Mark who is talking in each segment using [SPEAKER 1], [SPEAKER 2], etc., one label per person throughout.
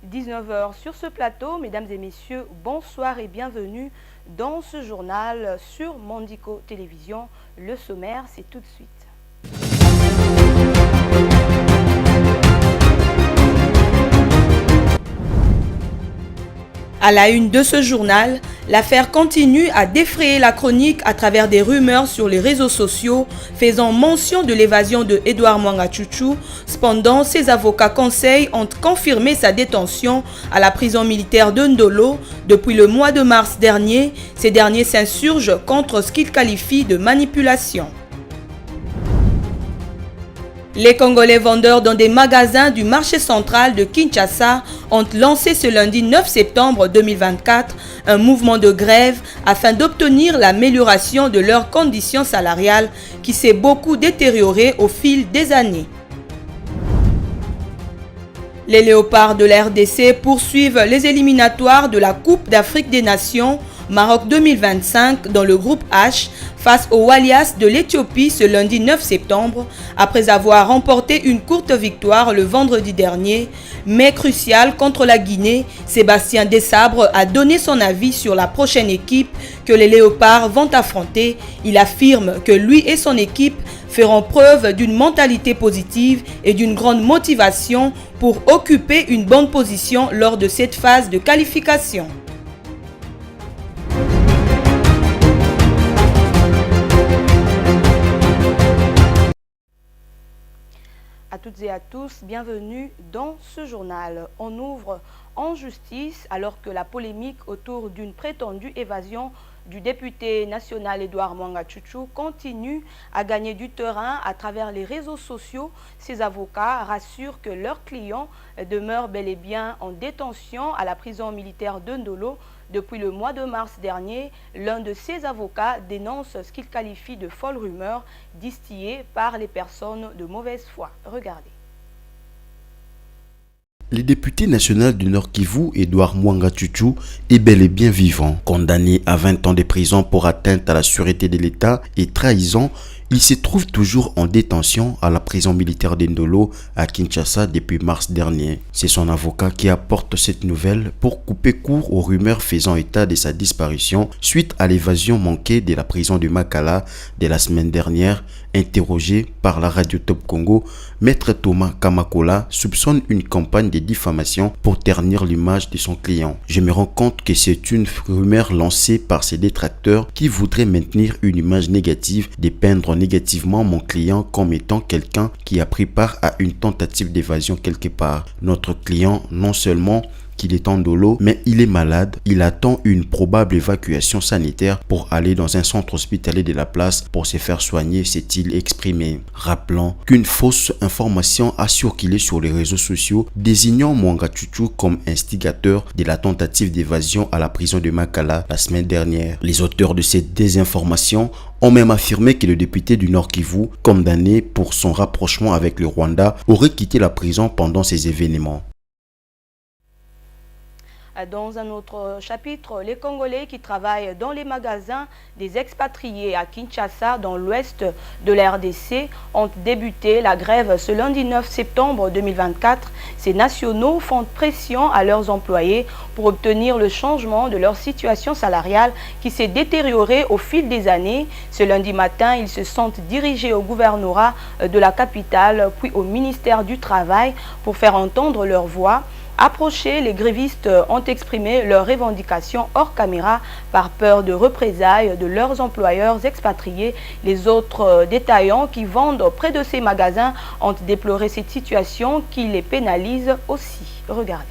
[SPEAKER 1] 19 heures sur ce plateau. Mesdames et messieurs, bonsoir et bienvenue dans ce journal sur Mondico Télévision. Le sommaire, c'est tout de suite. À la une de ce journal, l'affaire continue à défrayer la chronique à travers des rumeurs sur les réseaux sociaux faisant mention de l'évasion de Edouard Mwanga Chouchou. Cependant, ses avocats conseils ont confirmé sa détention à la prison militaire de Ndolo. Depuis le mois de mars dernier, ces derniers s'insurgent contre ce qu'ils qualifient de manipulation. Les Congolais vendeurs dans des magasins du marché central de Kinshasa ont lancé ce lundi 9 septembre 2024 un mouvement de grève afin d'obtenir l'amélioration de leurs conditions salariales qui s'est beaucoup détériorée au fil des années. Les Léopards de la RDC poursuivent les éliminatoires de la Coupe d'Afrique des Nations Maroc 2025 dans le groupe H face aux Walias de l'Éthiopie ce lundi 9 septembre après avoir remporté une courte victoire le vendredi dernier, mais cruciale contre la Guinée. Sébastien Desabre a donné son avis sur la prochaine équipe que les Léopards vont affronter. Il affirme que lui et son équipe feront preuve d'une mentalité positive et d'une grande motivation pour occuper une bonne position lors de cette phase de qualification. À toutes et à tous, bienvenue dans ce journal. On ouvre en justice alors que la polémique autour d'une prétendue évasion du député national Edouard Mwanga Chouchou continue à gagner du terrain à travers les réseaux sociaux. Ses avocats rassurent que leurs clients demeurent bel et bien en détention à la prison militaire de Ndolo. Depuis le mois de mars dernier, l'un de ses avocats dénonce ce qu'il qualifie de folles rumeurs distillées par les personnes de mauvaise foi. Regardez.
[SPEAKER 2] Le député national du Nord Kivu, Edouard Mwanga Chouchou, est bel et bien vivant. Condamné à 20 ans de prison pour atteinte à la sûreté de l'État et trahison, il se trouve toujours en détention à la prison militaire d'Ndolo à Kinshasa depuis mars dernier. C'est son avocat qui apporte cette nouvelle pour couper court aux rumeurs faisant état de sa disparition suite à l'évasion manquée de la prison de Makala de la semaine dernière. Interrogé par la radio Top Congo, Maître Thomas Kamakola soupçonne une campagne de diffamation pour ternir l'image de son client. Je me rends compte que c'est une rumeur lancée par ses détracteurs qui voudraient maintenir une image négative, dépeindre négativement mon client comme étant quelqu'un qui a pris part à une tentative d'évasion quelque part. Notre client, non seulement qu'il est en Ndolo, mais il est malade. Il attend une probable évacuation sanitaire pour aller dans un centre hospitalier de la place pour se faire soigner, s'est-il exprimé. Rappelant qu'une fausse information a circulé sur les réseaux sociaux désignant Mwanga Chouchou comme instigateur de la tentative d'évasion à la prison de Makala la semaine dernière. Les auteurs de cette désinformation ont même affirmé que le député du Nord Kivu, condamné pour son rapprochement avec le Rwanda, aurait quitté la prison pendant ces événements.
[SPEAKER 1] Dans un autre chapitre, les Congolais qui travaillent dans les magasins des expatriés à Kinshasa, dans l'ouest de la RDC, ont débuté la grève ce lundi 9 septembre 2024. Ces nationaux font pression à leurs employés pour obtenir le changement de leur situation salariale qui s'est détériorée au fil des années. Ce lundi matin, ils se sont dirigés au gouvernorat de la capitale, puis au ministère du Travail pour faire entendre leur voix. Approchés, les grévistes ont exprimé leurs revendications hors caméra par peur de représailles de leurs employeurs expatriés. Les autres détaillants qui vendent près de ces magasins ont déploré cette situation qui les pénalise aussi. Regardez.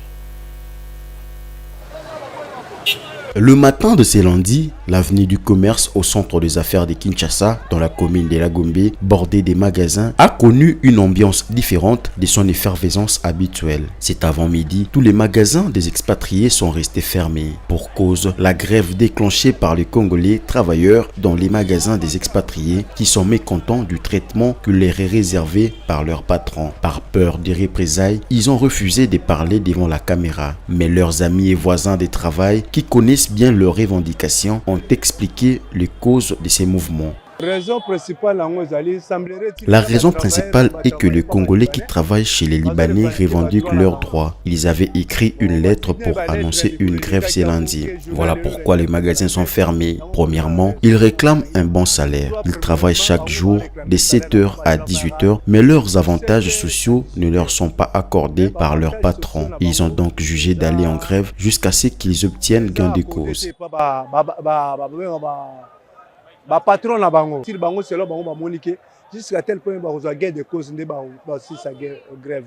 [SPEAKER 2] Le matin de ce lundi, l'avenue du commerce au centre des affaires de Kinshasa, dans la commune de Lagombe, bordée des magasins, a connu une ambiance différente de son effervescence habituelle. Cet avant-midi, tous les magasins des expatriés sont restés fermés. Pour cause, la grève déclenchée par les Congolais travailleurs dans les magasins des expatriés qui sont mécontents du traitement que leur est réservé par leurs patrons. Par peur des représailles, ils ont refusé de parler devant la caméra. Mais leurs amis et voisins de travail qui connaissent bien leurs revendications ont expliqué les causes de ces mouvements. La raison principale est que les Congolais qui travaillent chez les Libanais revendiquent leurs droits. Ils avaient écrit une lettre pour annoncer une grève ce lundi. Voilà pourquoi les magasins sont fermés. Premièrement, ils réclament un bon salaire. Ils travaillent chaque jour de 7h à 18h, mais leurs avantages sociaux ne leur sont pas accordés par leur patron. Ils ont donc jugé d'aller en grève jusqu'à ce qu'ils obtiennent gain de cause.
[SPEAKER 3] Patron na bango sur bango selo bango ba monique jusqu'à tel point ba kozwa gain de cause nde ba si sa grève.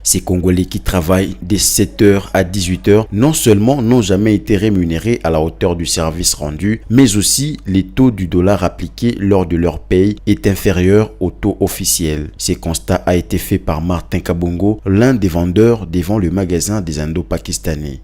[SPEAKER 2] Ces Congolais qui travaillent de 7h à 18h non seulement n'ont jamais été rémunérés à la hauteur du service rendu, mais aussi les taux du dollar appliqués lors de leur paye est inférieur au taux officiel. Ce constat a été fait par Martin Kabongo, l'un des vendeurs devant le magasin des Indo-Pakistanais.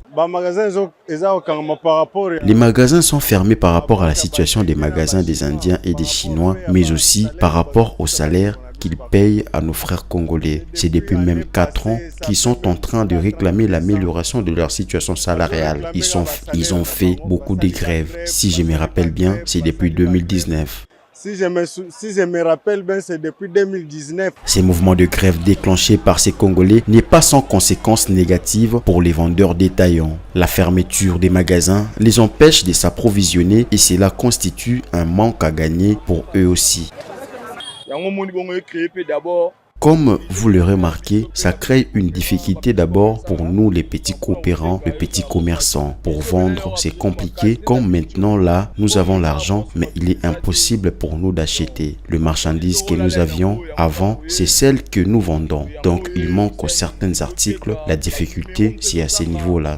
[SPEAKER 2] Les magasins sont fermés par rapport à la situation des magasins des Indiens et des Chinois, mais aussi par rapport au salaire qu'ils payent à nos frères congolais. C'est depuis même 4 ans qu'ils sont en train de réclamer l'amélioration de leur situation salariale. Ils ont fait beaucoup de grèves. Si je me rappelle bien, c'est depuis 2019.
[SPEAKER 3] Si je me rappelle bien, c'est depuis 2019.
[SPEAKER 2] Ces mouvements de grève déclenchés par ces Congolais n'est pas sans conséquences négatives pour les vendeurs détaillants. La fermeture des magasins les empêche de s'approvisionner et cela constitue un manque à gagner pour eux aussi. Comme vous le remarquez, ça crée une difficulté d'abord pour nous les petits coopérants, les petits commerçants. Pour vendre, c'est compliqué. Comme maintenant là, nous avons l'argent, mais il est impossible pour nous d'acheter. Le marchandise que nous avions avant, c'est celle que nous vendons. Donc il manque certains articles. La difficulté, c'est à ce niveau-là.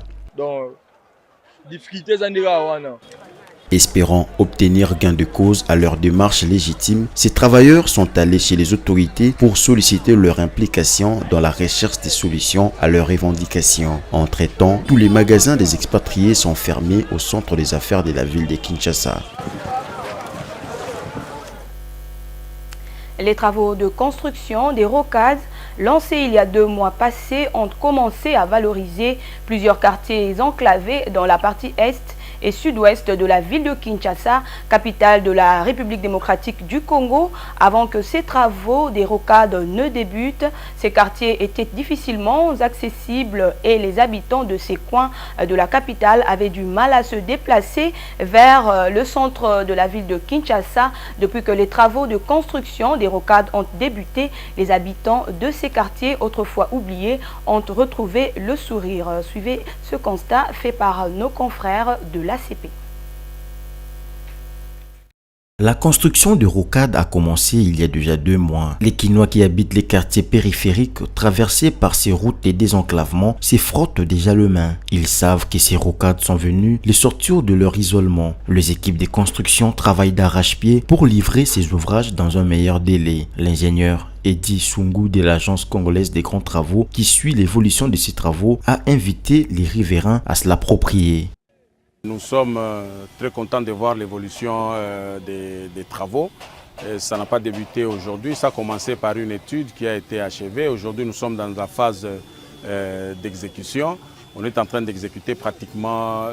[SPEAKER 2] Espérant obtenir gain de cause à leur démarche légitime, ces travailleurs sont allés chez les autorités pour solliciter leur implication dans la recherche des solutions à leurs revendications. Entre-temps, tous les magasins des expatriés sont fermés au centre des affaires de la ville de Kinshasa.
[SPEAKER 1] Les travaux de construction des rocades lancés il y a 2 mois passés ont commencé à valoriser plusieurs quartiers enclavés dans la partie est et sud-ouest de la ville de Kinshasa, capitale de la République démocratique du Congo. Avant que ces travaux des rocades ne débutent, ces quartiers étaient difficilement accessibles et les habitants de ces coins de la capitale avaient du mal à se déplacer vers le centre de la ville de Kinshasa. Depuis que les travaux de construction des rocades ont débuté, les habitants de ces quartiers autrefois oubliés ont retrouvé le sourire. Suivez ce constat fait par nos confrères de l'ACP.
[SPEAKER 2] La construction de rocades a commencé il y a déjà 2 mois. Les Kinois qui habitent les quartiers périphériques traversés par ces routes de désenclavement se frottent déjà les mains. Ils savent que ces rocades sont venues les sortir de leur isolement. Les équipes de construction travaillent d'arrache-pied pour livrer ces ouvrages dans un meilleur délai. L'ingénieur Eddie Sungu de l'agence congolaise des grands travaux qui suit l'évolution de ces travaux a invité les riverains à se l'approprier.
[SPEAKER 4] Nous sommes très contents de voir l'évolution des travaux. Ça n'a pas débuté aujourd'hui, ça a commencé par une étude qui a été achevée. Aujourd'hui, nous sommes dans la phase d'exécution. On est en train d'exécuter pratiquement,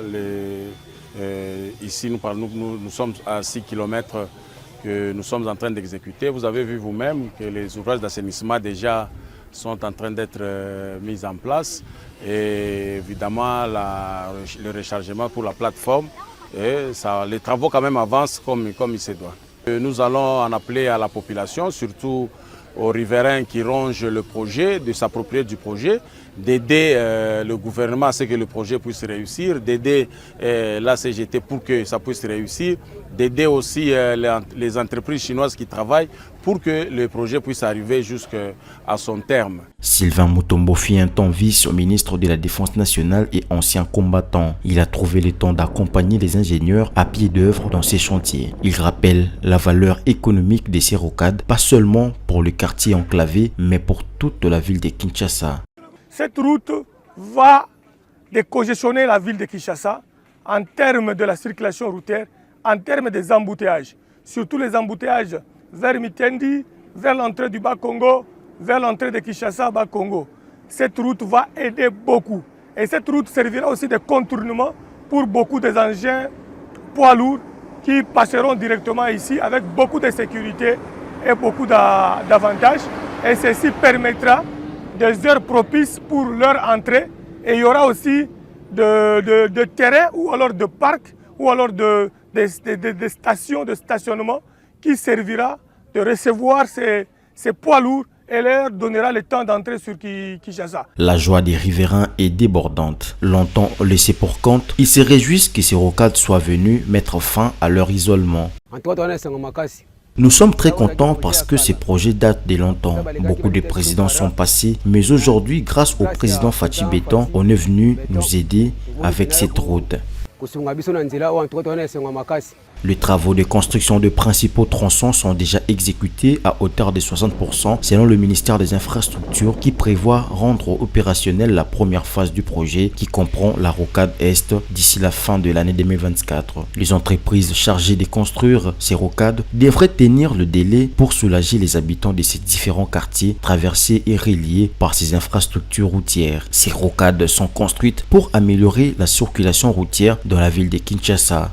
[SPEAKER 4] ici nous sommes à 6 km que nous sommes en train d'exécuter. Vous avez vu vous-même que les ouvrages d'assainissement déjà sont en train d'être mis en place. Et évidemment, le rechargement pour la plateforme, les travaux quand même avancent comme il se doit. Nous allons en appeler à la population, surtout aux riverains qui rongent le projet, de s'approprier du projet, d'aider le gouvernement à ce que le projet puisse réussir, d'aider la CGT pour que ça puisse réussir, d'aider aussi les entreprises chinoises qui travaillent pour que le projet puisse arriver jusqu'à son terme.
[SPEAKER 2] Sylvain Mutombo fit un temps vice-ministre de la Défense nationale et ancien combattant. Il a trouvé le temps d'accompagner les ingénieurs à pied d'œuvre dans ces chantiers. Il rappelle la valeur économique de ces rocades, pas seulement pour le quartier enclavé, mais pour toute la ville de Kinshasa.
[SPEAKER 3] Cette route va décongestionner la ville de Kinshasa en termes de la circulation routière, en termes des embouteillages, surtout les embouteillages vers Mitendi, vers l'entrée du Bas-Congo, vers l'entrée de Kinshasa, Bas-Congo. Cette route va aider beaucoup. Et cette route servira aussi de contournement pour beaucoup des engins poids lourds qui passeront directement ici avec beaucoup de sécurité et beaucoup d'avantages. Et ceci permettra des heures propices pour leur entrée. Et il y aura aussi de terrains ou alors de parcs ou alors de stations de stationnement qui servira de recevoir ces poids lourds et leur donnera le temps d'entrer sur Kinshasa.
[SPEAKER 2] La joie des riverains est débordante. Longtemps laissés pour compte, ils se réjouissent que ces rocades soient venus mettre fin à leur isolement. Nous sommes très contents parce que ces projets datent de longtemps. Beaucoup de présidents sont passés, mais aujourd'hui, grâce au président Fachi Beton, on est venu nous aider avec cette route. Les travaux de construction de principaux tronçons sont déjà exécutés à hauteur de 60% selon le ministère des Infrastructures qui prévoit rendre opérationnelle la première phase du projet qui comprend la rocade Est d'ici la fin de l'année 2024. Les entreprises chargées de construire ces rocades devraient tenir le délai pour soulager les habitants de ces différents quartiers traversés et reliés par ces infrastructures routières. Ces rocades sont construites pour améliorer la circulation routière dans la ville de Kinshasa.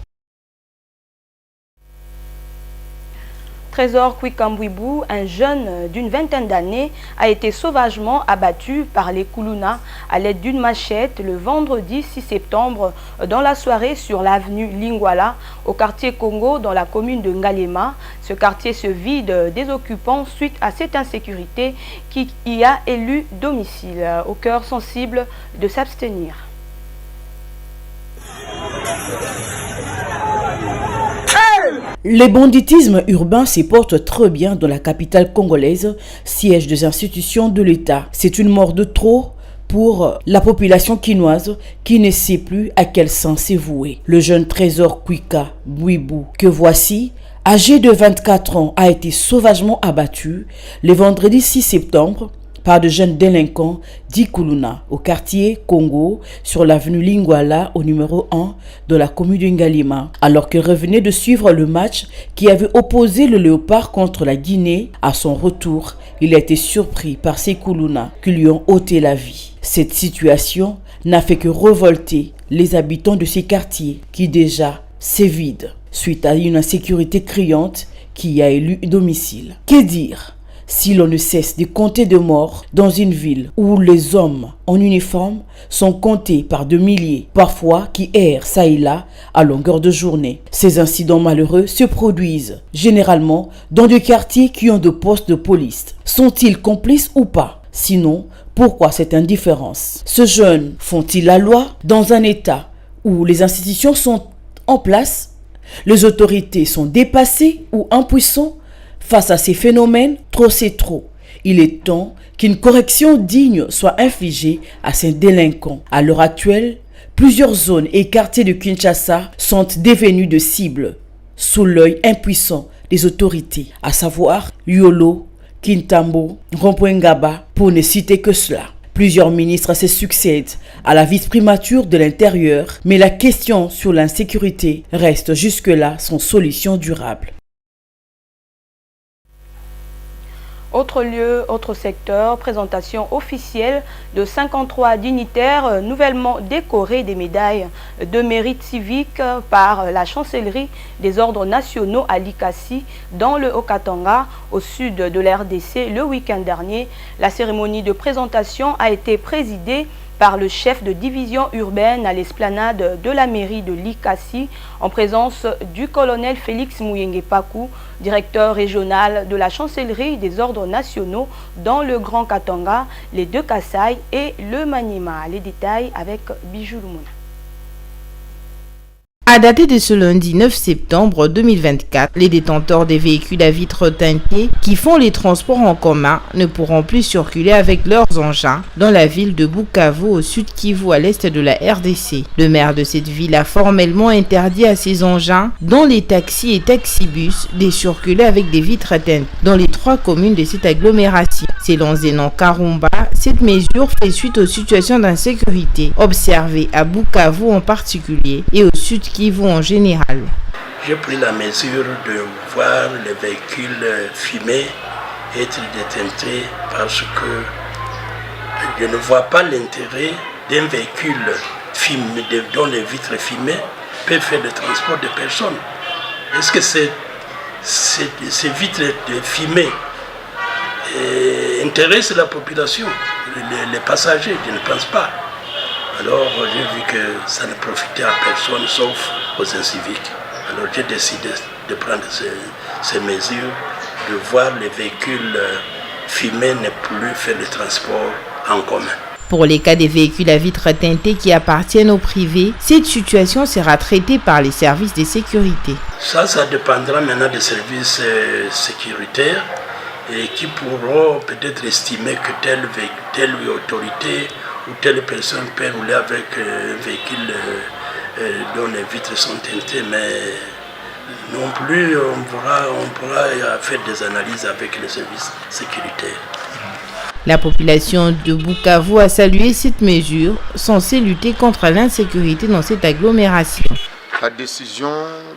[SPEAKER 1] Trésor Kwikambwibou, un jeune d'une vingtaine d'années, a été sauvagement abattu par les Kuluna à l'aide d'une machette le vendredi 6 septembre dans la soirée sur l'avenue Lingwala au quartier Congo dans la commune de Ngalema. Ce quartier se vide des occupants suite à cette insécurité qui y a élu domicile. Au cœur sensible de s'abstenir.
[SPEAKER 5] Le banditisme urbain se porte très bien dans la capitale congolaise, siège des institutions de l'État. C'est une mort de trop pour la population quinoise qui ne sait plus à quel sens se vouer. Le jeune Trésor Kwikambwibou, que voici, âgé de 24 ans, a été sauvagement abattu le vendredi 6 septembre par de jeunes délinquants d'Ikuluna au quartier Congo sur l'avenue Lingwala au numéro 1 de la commune de Ngalema. Alors qu'il revenait de suivre le match qui avait opposé le Léopard contre la Guinée, à son retour, il a été surpris par ces Kuluna qui lui ont ôté la vie. Cette situation n'a fait que révolter les habitants de ces quartiers qui déjà s'évident suite à une insécurité criante qui a élu domicile. Que dire si l'on ne cesse de compter de morts dans une ville où les hommes en uniforme sont comptés par de milliers, parfois qui errent ça et là à longueur de journée. Ces incidents malheureux se produisent généralement dans des quartiers qui ont de postes de police. Sont-ils complices ou pas? Sinon, pourquoi cette indifférence? Ces jeunes font-ils la loi dans un état où les institutions sont en place, les autorités sont dépassées ou impuissantes? Face à ces phénomènes, trop c'est trop. Il est temps qu'une correction digne soit infligée à ces délinquants. À l'heure actuelle, plusieurs zones et quartiers de Kinshasa sont devenus de cibles sous l'œil impuissant des autorités, à savoir Yolo, Kintambo, Rompoengaba, pour ne citer que cela. Plusieurs ministres se succèdent à la vice-primature de l'Intérieur, mais la question sur l'insécurité reste jusque-là sans solution durable.
[SPEAKER 1] Autre lieu, autre secteur, présentation officielle de 53 dignitaires nouvellement décorés des médailles de mérite civique par la chancellerie des ordres nationaux à Likasi dans le Haut-Katanga au sud de l'RDC le week-end dernier. La cérémonie de présentation a été présidée par le chef de division urbaine à l'esplanade de la mairie de Likasi en présence du colonel Félix Muyenge Pakou, directeur régional de la chancellerie des ordres nationaux dans le Grand Katanga, les deux Kasaï et le Maniema. Les détails avec Bijou Lumuna.
[SPEAKER 6] À dater de ce lundi 9 septembre 2024, les détenteurs des véhicules à vitres teintées qui font les transports en commun ne pourront plus circuler avec leurs engins dans la ville de Bukavu au sud Kivu à l'est de la RDC. Le maire de cette ville a formellement interdit à ces engins, dont les taxis et taxibus, de circuler avec des vitres teintes dans les 3 communes de cette agglomération. Selon Zenon Karumba, cette mesure fait suite aux situations d'insécurité observées à Bukavu en particulier et au sud Kivu en général.
[SPEAKER 7] J'ai pris la mesure de voir les véhicules fumés être déteintés parce que je ne vois pas l'intérêt d'un véhicule fumé, dont les vitres fumées peuvent faire le transport de personnes. Est-ce que ces vitres fumées intéressent la population, les passagers? Je ne pense pas. Alors j'ai vu que ça ne profitait à personne sauf aux inciviques. Alors j'ai décidé de prendre ces mesures, de voir les véhicules fumés ne plus faire le transport en commun.
[SPEAKER 6] Pour les cas des véhicules à vitres teintées qui appartiennent au privé, cette situation sera traitée par les services de sécurité.
[SPEAKER 7] Ça dépendra maintenant des services sécuritaires et qui pourront peut-être estimer que telle autorité ou telle personne peut rouler avec un véhicule dont les vitres sont teintées, mais non plus on pourra faire des analyses avec les services sécuritaires.
[SPEAKER 6] La population de Bukavu a salué cette mesure, censée lutter contre l'insécurité dans cette agglomération.
[SPEAKER 8] La décision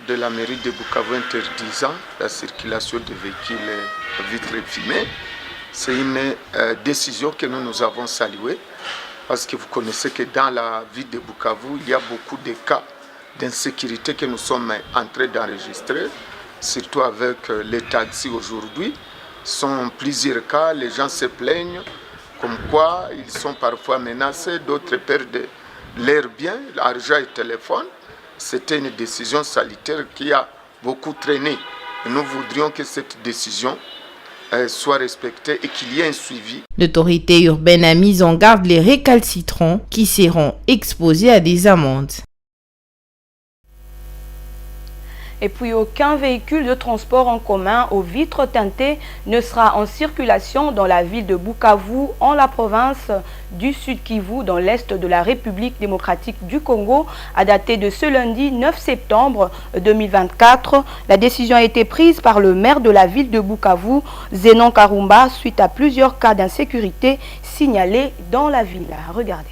[SPEAKER 8] de la mairie de Bukavu interdisant la circulation de véhicules à vitres fumées, c'est une décision que nous avons saluée, parce que vous connaissez que dans la ville de Bukavu, il y a beaucoup de cas d'insécurité que nous sommes en train d'enregistrer, surtout avec les taxis aujourd'hui. Sont plusieurs cas, les gens se plaignent comme quoi ils sont parfois menacés, d'autres perdent leurs biens, l'argent et téléphone. C'était une décision sanitaire qui a beaucoup traîné. Et nous voudrions que cette décision soit respectée et qu'il y ait un suivi.
[SPEAKER 6] L'autorité urbaine a mis en garde les récalcitrants qui seront exposés à des amendes.
[SPEAKER 1] Et puis aucun véhicule de transport en commun aux vitres teintées ne sera en circulation dans la ville de Bukavu, en la province du Sud Kivu, dans l'est de la République démocratique du Congo, à dater de ce lundi 9 septembre 2024. La décision a été prise par le maire de la ville de Bukavu, Zenon Karumba, suite à plusieurs cas d'insécurité signalés dans la ville. Regardez.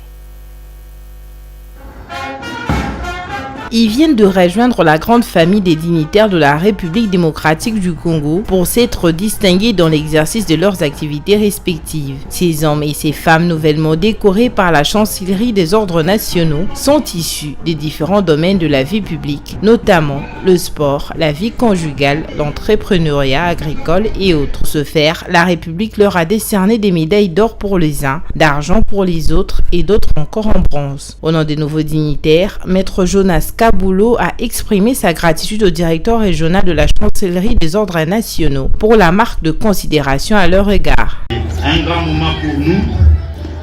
[SPEAKER 6] Ils viennent de rejoindre la grande famille des dignitaires de la République démocratique du Congo pour s'être distingués dans l'exercice de leurs activités respectives. Ces hommes et ces femmes nouvellement décorés par la chancellerie des ordres nationaux sont issus des différents domaines de la vie publique, notamment le sport, la vie conjugale, l'entrepreneuriat agricole et autres. Pour ce faire, la République leur a décerné des médailles d'or pour les uns, d'argent pour les autres et d'autres encore en bronze. Au nom des nouveaux dignitaires, Maître Jonas Kaboulou a exprimé sa gratitude au directeur régional de la chancellerie des ordres nationaux pour la marque de considération à leur égard.
[SPEAKER 9] Un grand moment pour nous,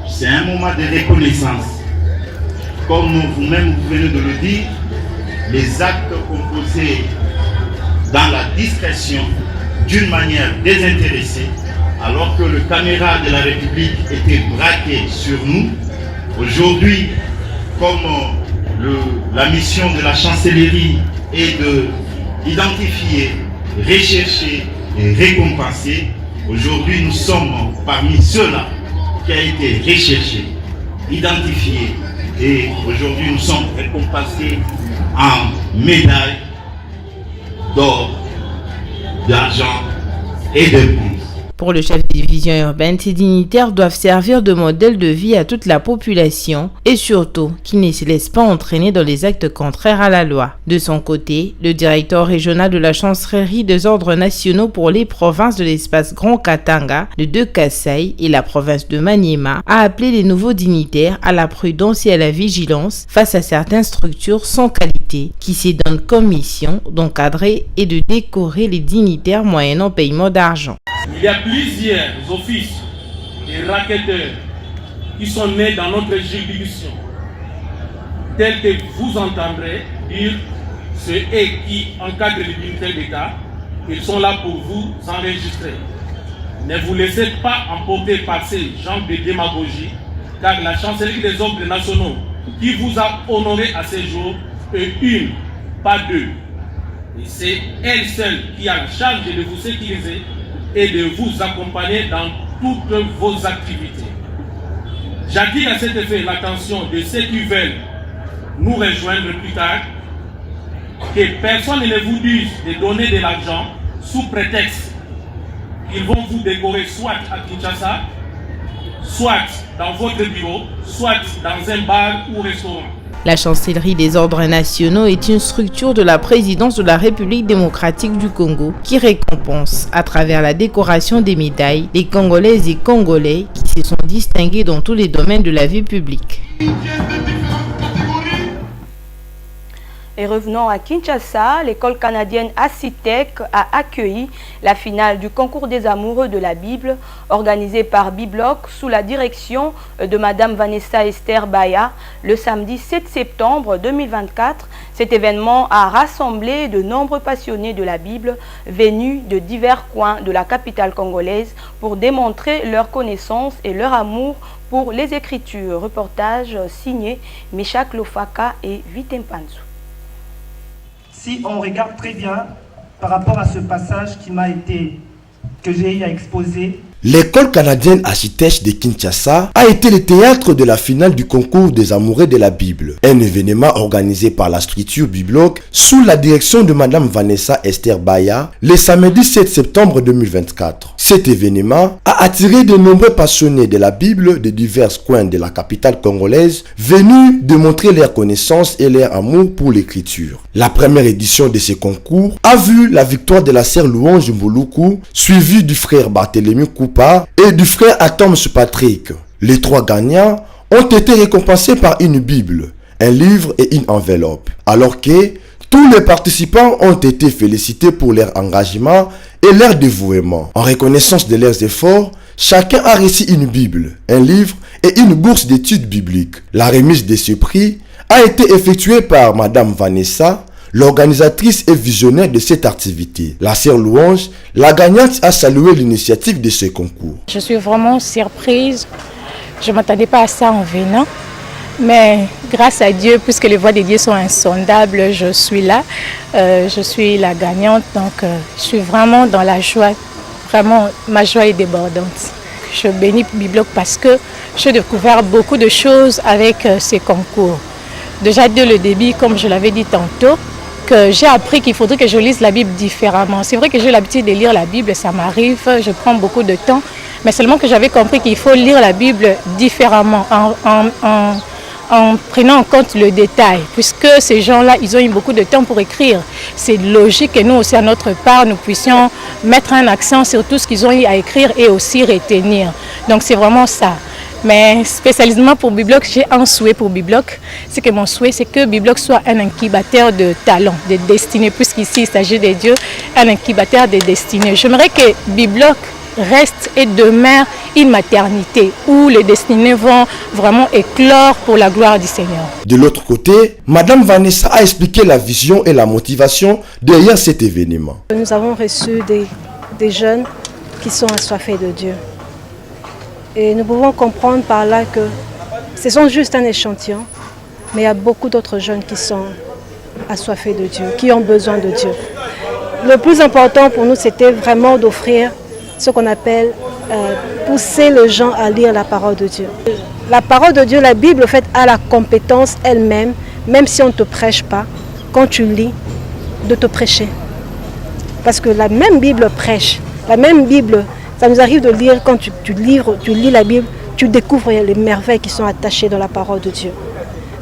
[SPEAKER 9] c'est un moment de reconnaissance. Comme vous-même vous venez de le dire, les actes composés dans la discrétion d'une manière désintéressée, alors que le caméra de la République était braqué sur nous, aujourd'hui, comme la mission de la chancellerie est d'identifier, rechercher et récompenser. Aujourd'hui, nous sommes parmi ceux-là qui a été recherché, identifié et aujourd'hui nous sommes récompensés en médailles d'or, d'argent et de bronze.
[SPEAKER 6] Pour le chef de division urbaine, ces dignitaires doivent servir de modèle de vie à toute la population et surtout qu'ils ne se laissent pas entraîner dans les actes contraires à la loi. De son côté, le directeur régional de la chancellerie des ordres nationaux pour les provinces de l'espace Grand Katanga, le de Kasaï et la province de Maniema a appelé les nouveaux dignitaires à la prudence et à la vigilance face à certaines structures sans qualité qui se donnent comme mission d'encadrer et de décorer les dignitaires moyennant paiement d'argent.
[SPEAKER 10] Il y a plusieurs offices et racketteurs qui sont nés dans notre juridiction, tels que vous entendrez dire ceux qui encadrent les dignitaires d'État, ils sont là pour vous enregistrer. Ne vous laissez pas emporter par ces genres de démagogie, car la chancellerie des ordres nationaux qui vous a honoré à ces jours est une, pas deux. Et c'est elle seule qui a la charge de vous sécuriser et de vous accompagner dans toutes vos activités. J'attire à cet effet l'attention de ceux qui veulent nous rejoindre plus tard, que personne ne vous dise de donner de l'argent sous prétexte qu'ils vont vous décorer soit à Kinshasa, soit dans votre bureau, soit dans un bar ou restaurant.
[SPEAKER 6] La chancellerie des ordres nationaux est une structure de la présidence de la République démocratique du Congo qui récompense, à travers la décoration des médailles, les Congolaises et Congolais qui se sont distingués dans tous les domaines de la vie publique.
[SPEAKER 1] Et revenons à Kinshasa, l'école canadienne Acitec a accueilli la finale du concours des amoureux de la Bible organisé par Bibloc sous la direction de Madame Vanessa Esther Baya le samedi 7 septembre 2024. Cet événement a rassemblé de nombreux passionnés de la Bible venus de divers coins de la capitale congolaise pour démontrer leur connaissance et leur amour pour les Écritures. Reportage signé Meshak Lofaka et Vitempanzu.
[SPEAKER 11] Si on regarde très bien par rapport à ce passage que j'ai eu à exposer,
[SPEAKER 2] l'école canadienne Acitec de Kinshasa a été le théâtre de la finale du concours des amoureux de la Bible, un événement organisé par la structure Bibloc sous la direction de Madame Vanessa Esther Baya le samedi 7 septembre 2024. Cet événement a attiré de nombreux passionnés de la Bible de divers coins de la capitale congolaise venus démontrer leur connaissance et leur amour pour l'écriture. La première édition de ce concours a vu la victoire de la sœur Louange Mbuluku, suivie du frère Barthélemy Koupa et du frère Atom Patrick. Les trois gagnants ont été récompensés par une Bible, un livre et une enveloppe, alors que tous les participants ont été félicités pour leur engagement et leur dévouement. En reconnaissance de leurs efforts, chacun a reçu une Bible, un livre et une bourse d'études bibliques. La remise de ce prix a été effectuée par Madame Vanessa, l'organisatrice et visionnaire de cette activité. La sœur Louange, la gagnante, a salué l'initiative de ce concours.
[SPEAKER 12] Je suis vraiment surprise. Je ne m'attendais pas à ça en venant. Mais grâce à Dieu, puisque les voies de Dieu sont insondables, je suis là. Je suis la gagnante. Donc, je suis vraiment dans la joie. Vraiment, ma joie est débordante. Je bénis Bibloc parce que j'ai découvert beaucoup de choses avec ces concours. Déjà dès le début, comme je l'avais dit tantôt, que j'ai appris qu'il faudrait que je lise la Bible différemment. C'est vrai que j'ai l'habitude de lire la Bible, ça m'arrive, je prends beaucoup de temps, mais seulement que j'avais compris qu'il faut lire la Bible différemment, en prenant en compte le détail, puisque ces gens-là, ils ont eu beaucoup de temps pour écrire. C'est logique que nous aussi, à notre part, nous puissions mettre un accent sur tout ce qu'ils ont eu à écrire et aussi retenir. Donc c'est vraiment ça. Mais spécialement pour Bibloc, j'ai un souhait pour Bibloc. C'est que mon souhait, c'est que Bibloc soit un incubateur de talents, de destinées, puisqu'ici il s'agit de Dieu, un incubateur de destinées. J'aimerais que Bibloc reste et demeure une maternité où les destinées vont vraiment éclore pour la gloire du Seigneur.
[SPEAKER 2] De l'autre côté, Madame Vanessa a expliqué la vision et la motivation derrière cet événement.
[SPEAKER 13] Nous avons reçu des jeunes qui sont assoiffés de Dieu. Et nous pouvons comprendre par là que ce sont juste un échantillon, mais il y a beaucoup d'autres jeunes qui sont assoiffés de Dieu, qui ont besoin de Dieu. Le plus important pour nous, c'était vraiment d'offrir ce qu'on appelle pousser les gens à lire la parole de Dieu. La parole de Dieu, la Bible, en fait, a la compétence elle-même, même si on ne te prêche pas, quand tu lis, de te prêcher. Parce que la même Bible prêche, la même Bible. Ça nous arrive de lire, quand tu lis la Bible, tu découvres les merveilles qui sont attachées dans la parole de Dieu.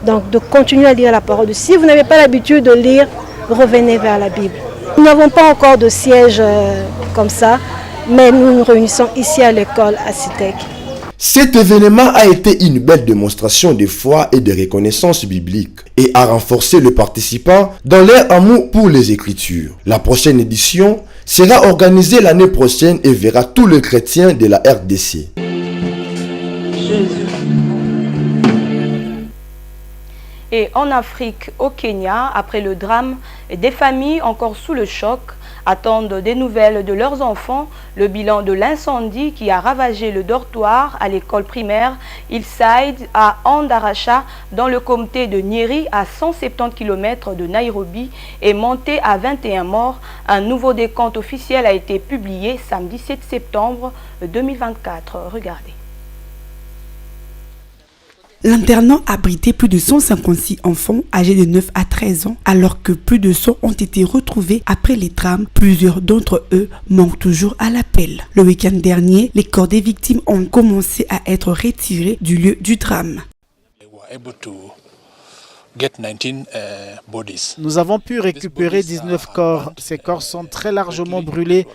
[SPEAKER 13] Donc de continuer à lire la parole de Dieu. Si vous n'avez pas l'habitude de lire, revenez vers la Bible. Nous n'avons pas encore de siège comme ça, mais nous nous réunissons ici à l'école Acitec.
[SPEAKER 2] Cet événement a été une belle démonstration de foi et de reconnaissance biblique et a renforcé les participants dans leur amour pour les Écritures. La prochaine édition sera organisée l'année prochaine et verra tous les chrétiens de la RDC.
[SPEAKER 1] Et en Afrique, au Kenya, après le drame, des familles encore sous le choc attendent des nouvelles de leurs enfants. Le bilan de l'incendie qui a ravagé le dortoir à l'école primaire Hillside à Andaracha dans le comté de Nyeri à 170 km de Nairobi est monté à 21 morts. Un nouveau décompte officiel a été publié samedi 7 septembre 2024. Regardez.
[SPEAKER 14] L'internat abritait plus de 156 enfants âgés de 9 à 13 ans, alors que plus de 100 ont été retrouvés après les drames. Plusieurs d'entre eux manquent toujours à l'appel. Le week-end dernier, les corps des victimes ont commencé à être retirés du lieu du drame.
[SPEAKER 15] Nous avons pu récupérer 19 corps. Ces corps sont très largement brûlés,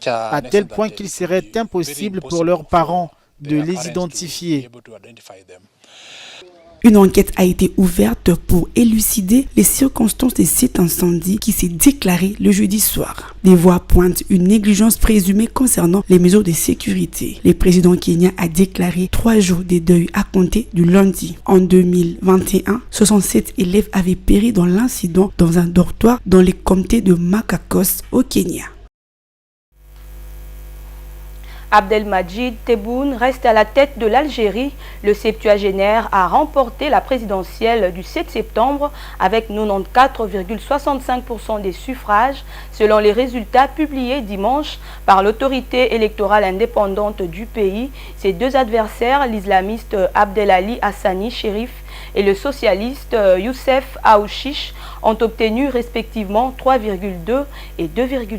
[SPEAKER 15] à tel point qu'il serait impossible pour leurs parents de les identifier.
[SPEAKER 14] Une enquête a été ouverte pour élucider les circonstances de cet incendie qui s'est déclaré le jeudi soir. Des voix pointent une négligence présumée concernant les mesures de sécurité. Le président kenyan a déclaré 3 jours de deuil à compter du lundi. En 2021, 67 élèves avaient péri dans l'incident dans un dortoir dans le comté de Machakos au Kenya.
[SPEAKER 1] Abdelmadjid Tebboune reste à la tête de l'Algérie. Le septuagénaire a remporté la présidentielle du 7 septembre avec 94,65% des suffrages, selon les résultats publiés dimanche par l'autorité électorale indépendante du pays. Ses deux adversaires, l'islamiste Abdelali Hassani Chérif et le socialiste Youssef Aouchiche, ont obtenu respectivement 3,2 et 2,2.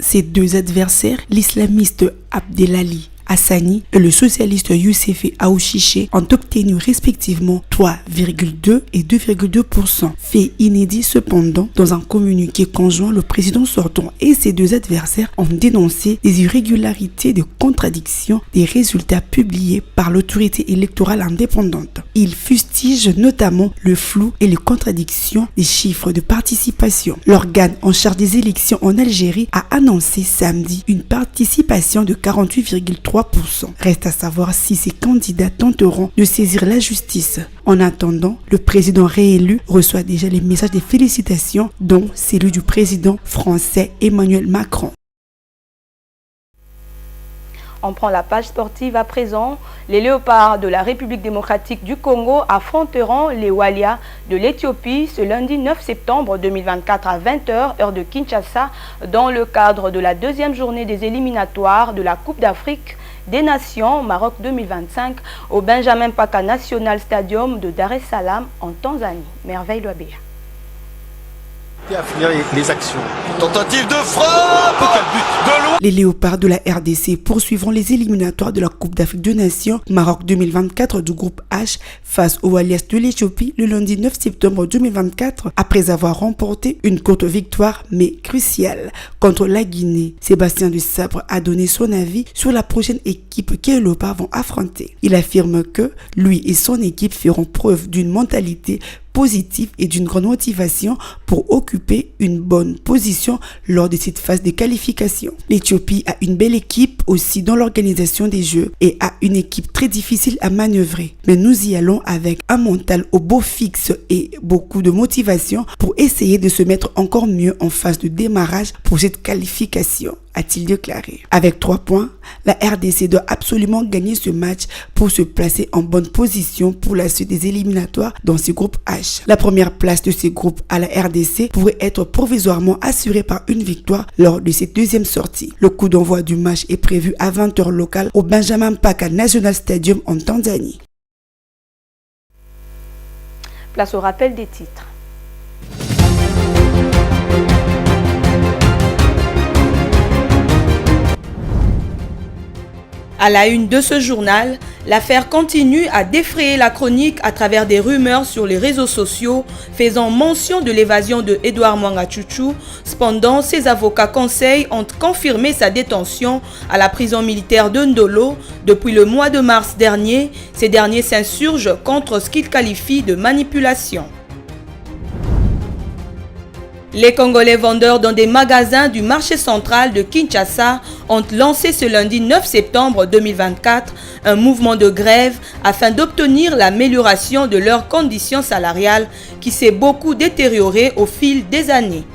[SPEAKER 14] Ces deux adversaires, l'islamiste Abdelali Hassani et le socialiste Youssef Aouchiche, ont obtenu respectivement 3,2 et 2,2%. Fait inédit cependant, dans un communiqué conjoint, le président sortant et ses deux adversaires ont dénoncé des irrégularités de contradiction des résultats publiés par l'autorité électorale indépendante. Ils fustigent notamment le flou et les contradictions des chiffres de participation. L'organe en charge des élections en Algérie a annoncé samedi une participation de 48,3%. Reste à savoir si ces candidats tenteront de saisir la justice. En attendant, le président réélu reçoit déjà les messages de félicitations, dont celui du président français Emmanuel Macron.
[SPEAKER 1] On prend la page sportive à présent. Les léopards de la République démocratique du Congo affronteront les Walias de l'Éthiopie ce lundi 9 septembre 2024 à 20h, heure de Kinshasa, dans le cadre de la deuxième journée des éliminatoires de la Coupe d'Afrique des Nations Maroc 2025 au Benjamin Paka National Stadium de Dar es Salaam en Tanzanie. Merveille Loabea.
[SPEAKER 16] À finir les actions. Tentative de frappe, quel but de loin.
[SPEAKER 14] Les léopards de la RDC poursuivront les éliminatoires de la Coupe d'Afrique des Nations Maroc 2024 du groupe H face aux Walias de l'Éthiopie le lundi 9 septembre 2024 après avoir remporté une courte victoire mais cruciale contre la Guinée. Sébastien Dusabre a donné son avis sur la prochaine équipe que les léopards vont affronter. Il affirme que lui et son équipe feront preuve d'une mentalité positive et d'une grande motivation pour occuper une bonne position lors de cette phase de qualification. L'Éthiopie a une belle équipe aussi dans l'organisation des jeux et a une équipe très difficile à manœuvrer. Mais nous y allons avec un mental au beau fixe et beaucoup de motivation pour essayer de se mettre encore mieux en phase de démarrage pour cette qualification, a-t-il déclaré. Avec 3 points, la RDC doit absolument gagner ce match pour se placer en bonne position pour la suite des éliminatoires dans ce groupe H. La première place de ce groupe à la RDC pourrait être provisoirement assurée par une victoire lors de cette deuxième sortie. Le coup d'envoi du match est prévu à 20h local au Benjamin Paka National Stadium en Tanzanie.
[SPEAKER 1] Place au rappel des titres. À la une de ce journal, l'affaire continue à défrayer la chronique à travers des rumeurs sur les réseaux sociaux faisant mention de l'évasion de Edouard Mwanga-Tchouchou. Cependant, ses avocats conseils ont confirmé sa détention à la prison militaire de Ndolo. Depuis le mois de mars dernier, ces derniers s'insurgent contre ce qu'ils qualifient de manipulation. Les Congolais vendeurs dans des magasins du marché central de Kinshasa ont lancé ce lundi 9 septembre 2024 un mouvement de grève afin d'obtenir l'amélioration de leurs conditions salariales qui s'est beaucoup détériorée au fil des années.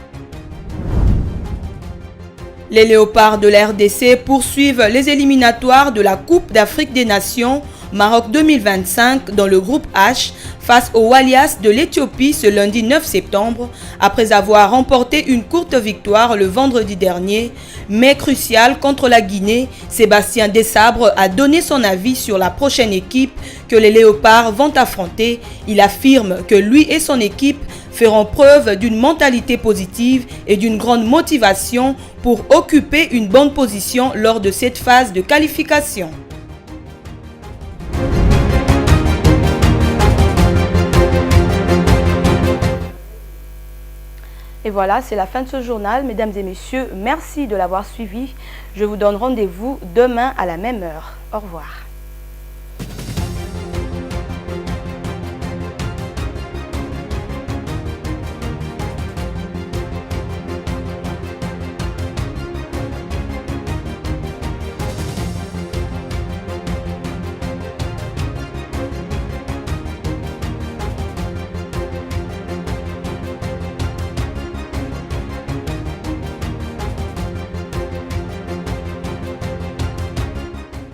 [SPEAKER 1] Les léopards de la RDC poursuivent les éliminatoires de la Coupe d'Afrique des Nations Maroc 2025 dans le groupe H face aux Walias de l'Éthiopie ce lundi 9 septembre après avoir remporté une courte victoire le vendredi dernier, mais cruciale contre la Guinée. Sébastien Desabre a donné son avis sur la prochaine équipe que les léopards vont affronter. Il affirme que lui et son équipe feront preuve d'une mentalité positive et d'une grande motivation pour occuper une bonne position lors de cette phase de qualification. Et voilà, c'est la fin de ce journal. Mesdames et messieurs, merci de l'avoir suivi. Je vous donne rendez-vous demain à la même heure. Au revoir.